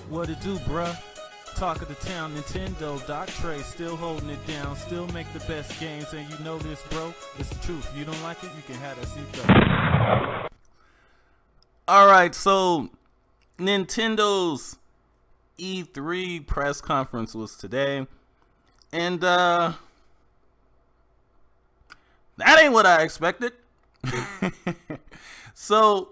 What it do, bruh? Talk of the town, Nintendo, Doc Trey still holding it down, still make the best games, and you know this, bro. It's the truth. If you don't like it, you can have that seatbelt. Alright, so Nintendo's E3 press conference was today, and that ain't what I expected. So,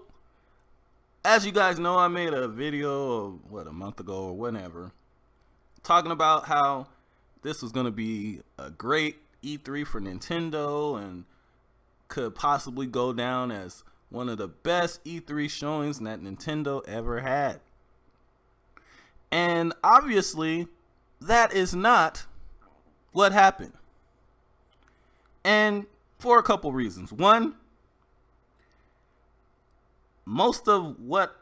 as you guys know, I made a video, a month ago or whenever, talking about how this was going to be a great E3 for Nintendo and could possibly go down as one of the best E3 showings that Nintendo ever had. And obviously, that is not what happened. And for a couple reasons. One, most of what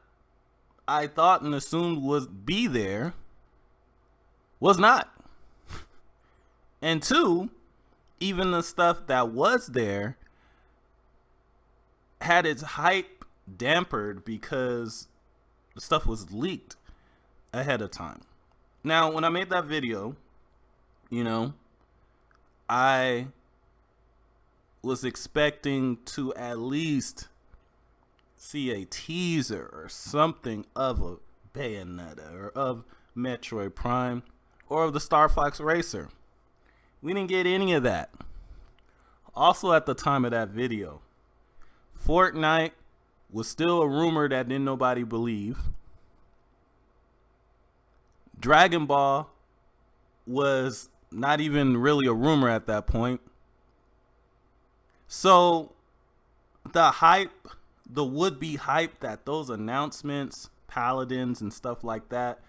I thought and assumed would be there was not. And two, even the stuff that was there had its hype dampered because the stuff was leaked ahead of time. Now, when I made that video, I was expecting to at least see a teaser or something of a Bayonetta or of Metroid Prime or of the Star Fox Racer. We didn't get any of that. Also, at the time of that video, Fortnite was still a rumor that didn't nobody believe. Dragon Ball was not even really a rumor at that point. So the hype, the would-be hype that those announcements, Paladins and stuff like that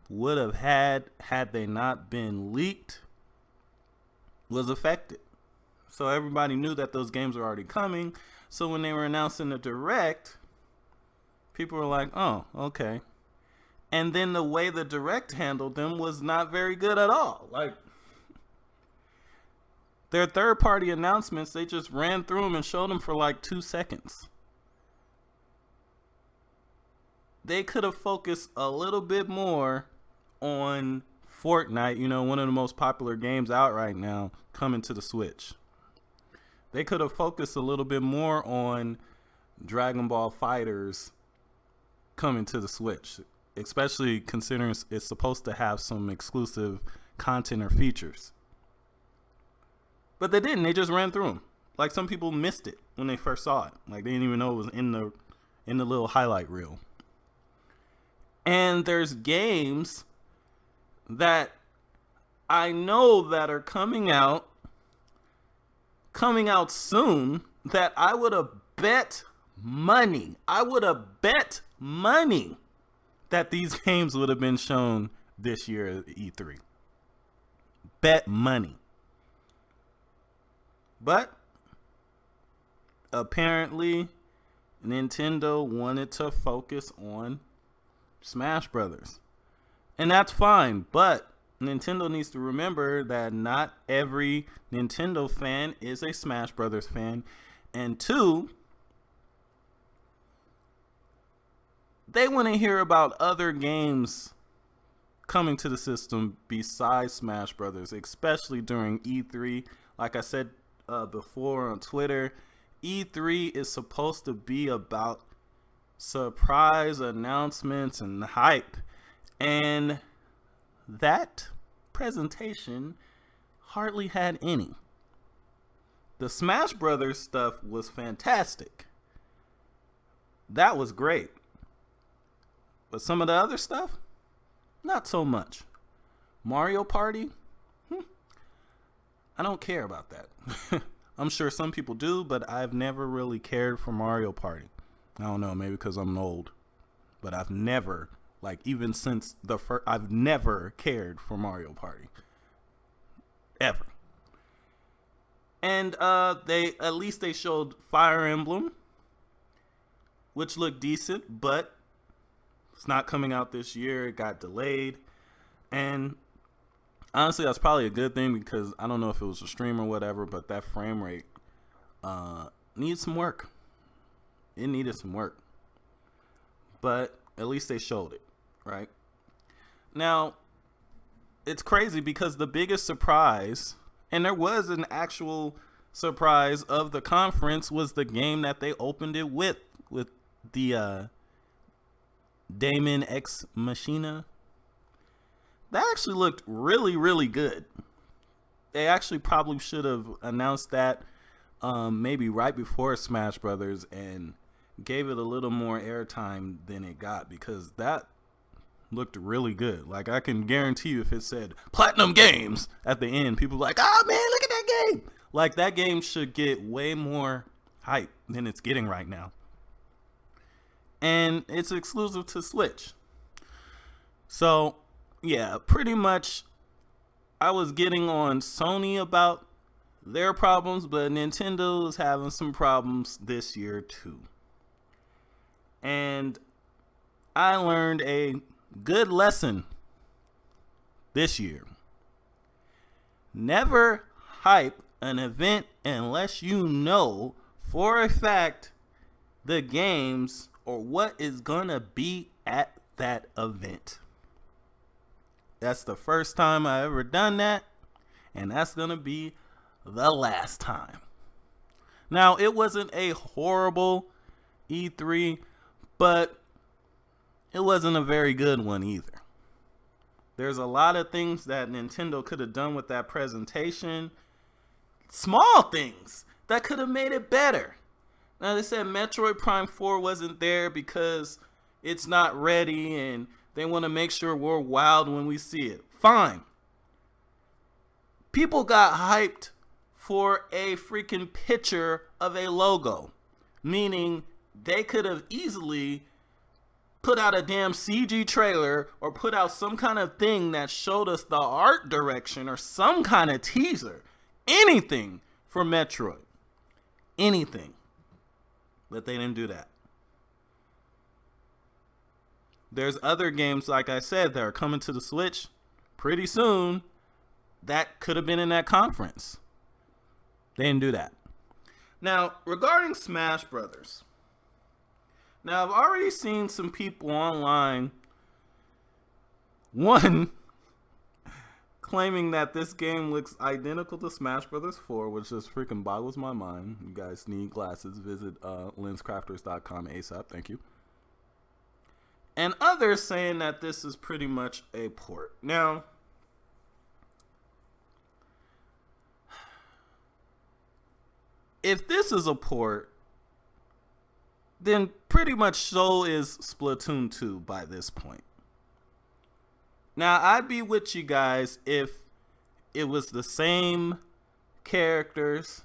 would have had they not been leaked, was affected. So everybody knew that those games were already coming. So when they were announcing the Direct, people were like, oh, okay. And then the way the Direct handled them was not very good at all. Like, their third-party announcements, they just ran through them and showed them for like 2 seconds. They could have focused a little bit more on Fortnite, one of the most popular games out right now, coming to the Switch. They could have focused a little bit more on Dragon Ball FighterZ coming to the Switch, especially considering it's supposed to have some exclusive content or features. But they didn't. They just ran through them. Like, some people missed it when they first saw it. Like, they didn't even know it was in the little highlight reel. And there's games that I know that are coming out soon that I would have bet money. That these games would have been shown this year at E3. Bet money. But apparently Nintendo wanted to focus on Smash Brothers. And that's fine, but Nintendo needs to remember that not every Nintendo fan is a Smash Brothers fan. And two, they want to hear about other games coming to the system besides Smash Brothers, especially during E3. Like I said before on Twitter, E3 is supposed to be about surprise announcements and hype. And that presentation hardly had any. The Smash Brothers stuff was fantastic. That was great. But some of the other stuff, not so much. Mario Party, I don't care about that. I'm sure some people do, but I've never really cared for Mario Party. I don't know, maybe because I'm old. But I've never, even since the first, I've never cared for Mario Party. Ever. And at least they showed Fire Emblem, which looked decent, but it's not coming out this year. It got delayed. And honestly, that's probably a good thing because I don't know if it was a stream or whatever, but that frame rate needs some work. It needed some work. But at least they showed it, right? Now, it's crazy because the biggest surprise, and there was an actual surprise of the conference, was the game that they opened it with the Damon X Machina. That actually looked really, really good. They actually probably should have announced that maybe right before Smash Brothers and gave it a little more airtime than it got, because that looked really good. Like, I can guarantee you if it said Platinum Games at the end, people were like, oh man, look at that game. Like, that game should get way more hype than it's getting right now. And it's exclusive to Switch. So, yeah, pretty much I was getting on Sony about their problems, but Nintendo is having some problems this year too. And I learned a good lesson this year. Never hype an event unless you know for a fact the games or what is gonna be at that event. That's the first time I ever done that, and that's gonna be the last time. Now, it wasn't a horrible E3, but it wasn't a very good one either. There's a lot of things that Nintendo could have done with that presentation. Small things that could have made it better. Now, they said Metroid Prime 4 wasn't there because it's not ready and they want to make sure we're wild when we see it. Fine. People got hyped for a freaking picture of a logo, meaning they could have easily put out a damn CG trailer or put out some kind of thing that showed us the art direction or some kind of teaser. Anything for Metroid. Anything. But they didn't do that. There's other games, like I said, that are coming to the Switch pretty soon that could have been in that conference. They didn't do that. Now, regarding Smash Brothers. Now, I've already seen some people online, one, claiming that this game looks identical to Smash Brothers 4, which just freaking boggles my mind. You guys need glasses, visit lenscrafters.com ASAP. Thank you. And others saying that this is pretty much a port. Now, if this is a port, then pretty much so is Splatoon 2 by this point. Now, I'd be with you guys if it was the same characters,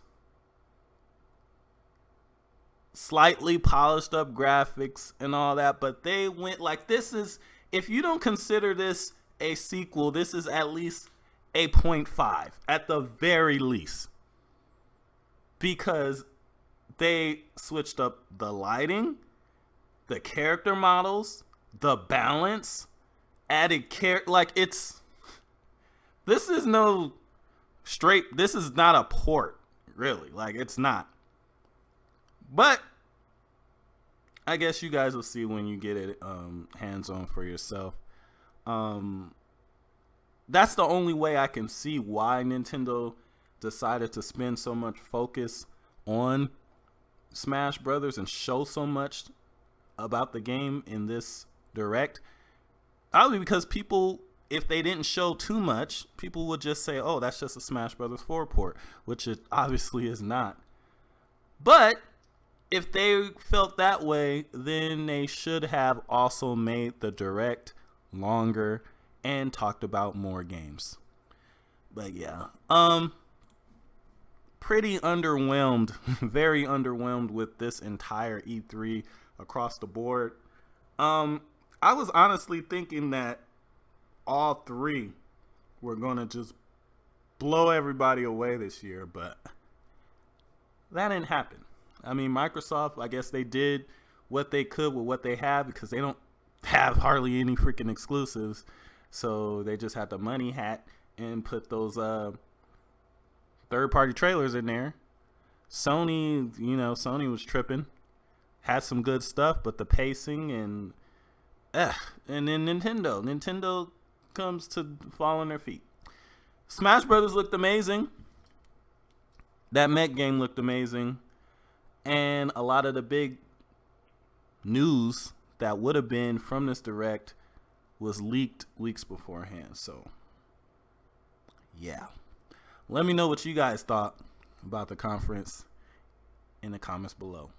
slightly polished up graphics and all that, but they went like, this is, if you don't consider this a sequel, this is at least a 0.5 at the very least, because they switched up the lighting, the character models, the balance, added like, it's, this is no straight, this is not a port, really, like, it's not. But I guess you guys will see when you get it hands-on for yourself. That's the only way I can see why Nintendo decided to spend so much focus on Smash Brothers and show so much about the game in this direct. Probably because people, if they didn't show too much, people would just say, oh, that's just a Smash Brothers 4 port, which it obviously is not. But if they felt that way, then they should have also made the direct longer and talked about more games. But yeah, pretty underwhelmed, very underwhelmed with this entire E3 across the board. I was honestly thinking that all three were gonna just blow everybody away this year, but that didn't happen. I mean, Microsoft, I guess they did what they could with what they have, because they don't have hardly any freaking exclusives. So they just had the money hat and put those third-party trailers in there. Sony, Sony was tripping. Had some good stuff, but the pacing and then Nintendo comes to fall on their feet. Smash Brothers looked amazing. That mech game looked amazing. And a lot of the big news that would have been from this direct was leaked weeks beforehand. So, yeah. Let me know what you guys thought about the conference in the comments below.